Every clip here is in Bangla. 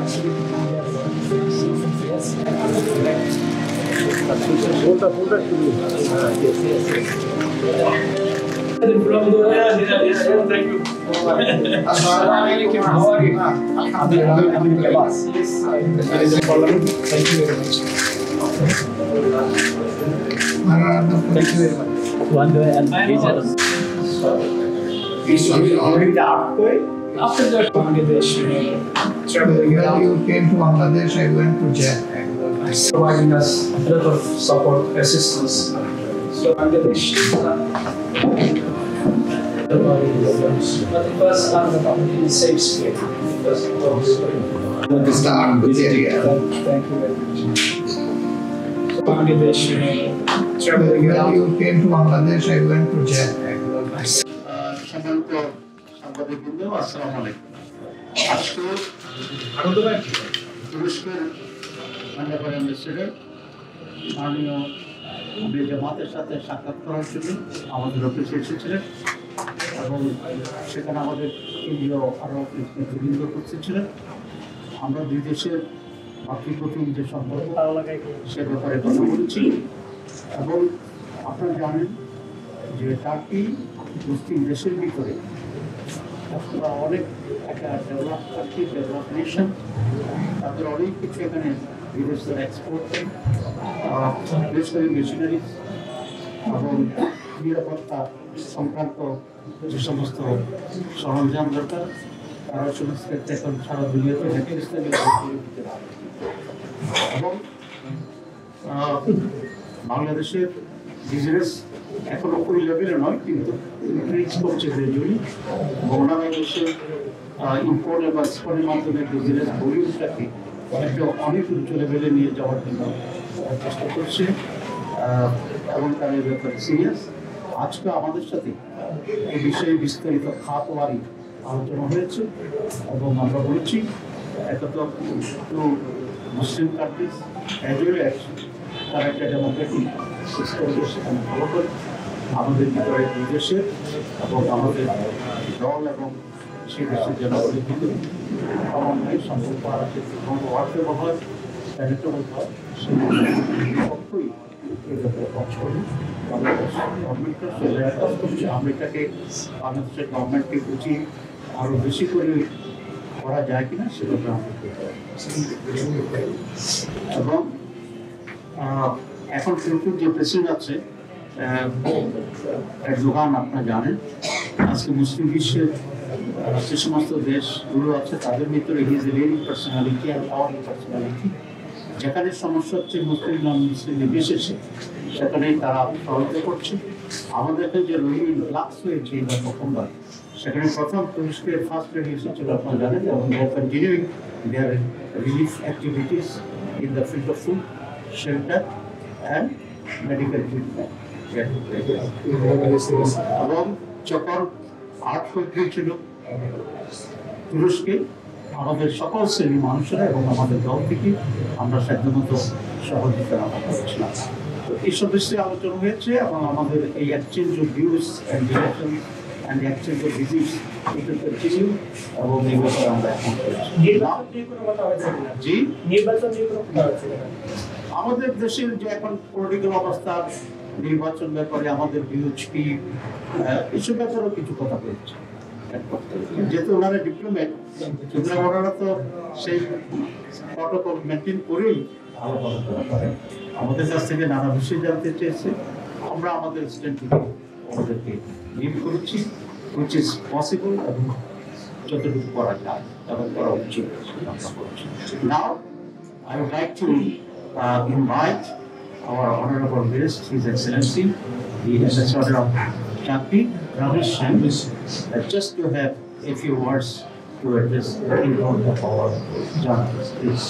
Thank you. Assalamualaikum. How are you? Alhamdulillah. Thank you very much. Thank you very much. One day and after that, Bangladesh, traveling around. You came to Bangladesh, I went to Japan. Providing us a lot of support, assistance. So Bangladesh. But it was in safe space. Start with the area. Thank you very much. So Bangladesh, traveling around. You came to Bangladesh, I went to Japan. আসসালামু আলাইকুম। আজকে তুরস্কের মাননীয় প্রেসিডেন্ট মাননীয় জামাতের সাথে সাক্ষাৎ করার জন্য আমাদের অফিসে এসেছিলেন এবং সেখানে আমাদের কেন্দ্রীয় আরও নেতৃবৃন্দ উপস্থিত ছিলেন। আমরা দুই দেশের মাতৃপ্রতিম যে সম্পর্ক সে ব্যাপারে কথা বলেছি এবং আপনারা জানেন যে টার্কি মুসলিম দেশের ভিতরে অনেক একটা ডেভেলপ কান্ট্রি, ডেভেলপ নেশন, তাদের অনেক কিছু এখানে বিদেশের এক্সপোর্ট বিশেষ করে মেশিনারিজ এবং নিরাপত্তা সংক্রান্ত যে সমস্ত সরঞ্জাম দরকার তারা সমস্ত এখন সারা দুনিয়াতে এবং বাংলাদেশের বিজনেস এখনো ওই লেভেলে নয়, কিন্তু ইনক্রিজ করছে গ্রাজুয়ালি। বাংলাদেশের ইম্পোর্ট এবং এক্সপোর্টের মাধ্যমে বিজনেস ভলিউমটাকে অনেক উচ্চ লেভেলে নিয়ে যাওয়ার জন্য চেষ্টা করছে এবং তার এই ব্যাপারে সিরিয়াস। আজকে আমাদের সাথে এই বিষয়ে বিস্তারিত খাতওয়ারি আলোচনা হয়েছে এবং আমরা বলেছি একত Muslim countries as well as তারা একটা ডেমোক্রেটিক সিস্টেমকে সেখানে ফলো করে আমাদের ভিতরে দুই দেশের এবং আমাদের দল এবং সেই দেশের জনগণের ভিতরে সমন্বয় সম্পর্ক আছে, ওয়ার্কেবল হয়, প্যানেটেবল হয়, সেই পক্ষই এই ব্যাপারে কাজ করি। বাংলাদেশ গভর্নমেন্টকে সে কাজ করছে, আমরা এটাকে বাংলাদেশের গভর্নমেন্টকে বুঝিয়ে আরও বেশি করে করা যায় কিনা সেভাবে আমরা এবং এখন কিন্তু যে প্রেসিডেন্ট আছে এরদোগান, আপনারা জানেন আজকে মুসলিম বিশ্বের যে সমস্ত দেশগুলো আছে তাদের ভিতরে হিজ এ লিডিং পার্সোনালিটি আর পাওয়ারফুল পার্সোনালিটি। যেখানে সমস্যা হচ্ছে মুসলিম নন মুসলিম নির্বিশেষে সেখানেই তারা সহায়তা করছে। আমাদেরকে যে রোহিঙ্গা ইনফ্লাক্স হয়েছে এবার প্রথমবার, সেখানে প্রথম তুরস্কের ফার্স্ট লেডি এসেছিল আপনারা জানেন, এবং continuing their relief activities in the field of food, shelter and medical treatment. এবং চকর আর্থিক ছিল তুরস্কে আমাদের সকল শ্রেণী মানুষেরা এবং আমাদের দল থেকে আমরা সাধ্যমতো সহযোগিতা করছিলাম। তো এইসব বিষয়ে আলোচনা হয়েছে এবং আমাদের এই exchange of views and direction and exchange of visits এটা কন্টিনিউ এবং এই ব্যাপারে আমরা এখন জি নির্বাচন আমাদের দেশের যে এখন পলিটিক্যাল অবস্থা, নির্বাচন ব্যাপারে আমাদের ভিউজ কি, এসব ব্যাপারেও কিছু কথা বলছে। যেহেতু ওনারা ডিপ্লোম্যাট, সুতরাং ওনারা তো সেই প্রটোকল মেনটেন করেই আলোচনা করেন। আমাদের কাছ থেকে নানা বিষয় জানতে চেয়েছে, আমরা আমাদের স্ট্যান্ড থেকে ওদেরকে লিড করেছি, হুইচ ইজ পসিবল এবং যতটুকু করা যায় এবং করা উচিত আমরা করছি। নাও I would like to invite our honorable guest, His Excellency, the Ambassador of Turkey, Ramesh Shem, just to have a few words to address in front of our journalists. Please.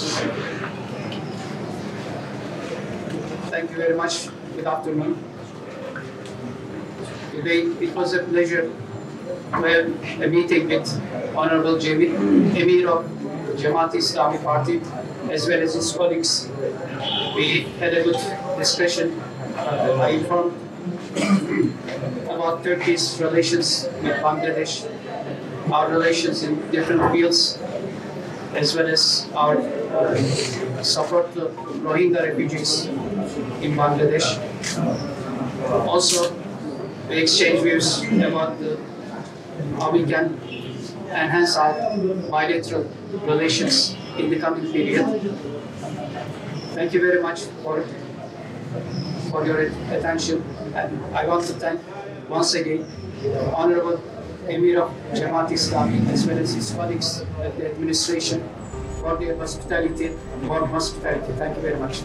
Thank you very much. Good afternoon. Today it was a pleasure to have a meeting with Honorable Emir of Jamaat Islami Party as well as his colleagues. We had a good discussion. I informed about Turkey's relations with Bangladesh, our relations in different fields, as well as our support to Rohingya refugees in Bangladesh. Also, we exchange views about how we can enhance our bilateral relations in the coming period. Thank you very much for your attention, and I want to thank once again Honorable Emir of Jamaat-e-Islami as well as his colleagues at the administration for their hospitality, warm hospitality. Thank you very much.